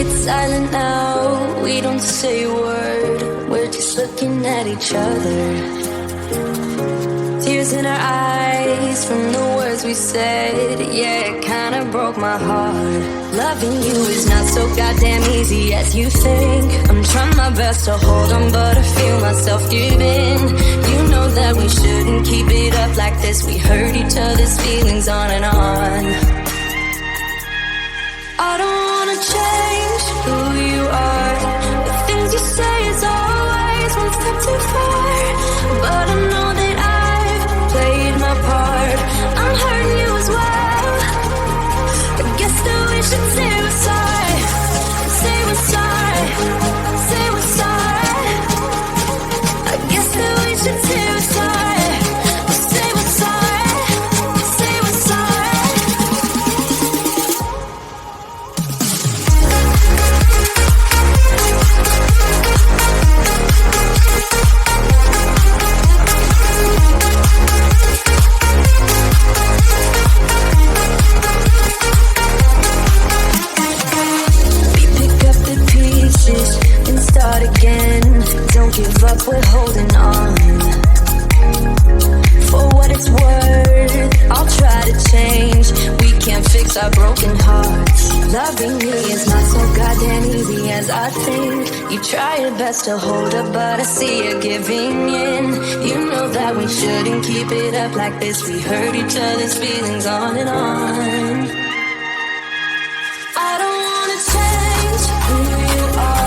It's silent now, we don't say a word, we're just looking at each other. Tears in our eyes from the words we said, yeah, it kinda broke my heart. Loving you is not so goddamn easy as you think. I'm trying my best to hold on, but I feel myself give in. You know that we shouldn't keep it up like this. We hurt each other's feelings on and on. I don't wanna change who you are. The things you say is always one step too far. But I know that I've played my part. I'm hurting you as well. I guess that we should say we're sorry. Say we're sorry. Say we're sorry. I guess that we should say we're sorry. Say we're sorry. Say we're sorry. Start again, don't give up, we're holding on. For what it's worth, I'll try to change. We can't fix our broken hearts. Loving me is not so goddamn easy as I think. You try your best to hold up, but I see you giving in. You know that we shouldn't keep it up like this. We hurt each other's feelings on and on. I don't wanna change who you are.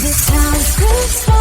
This sounds too small.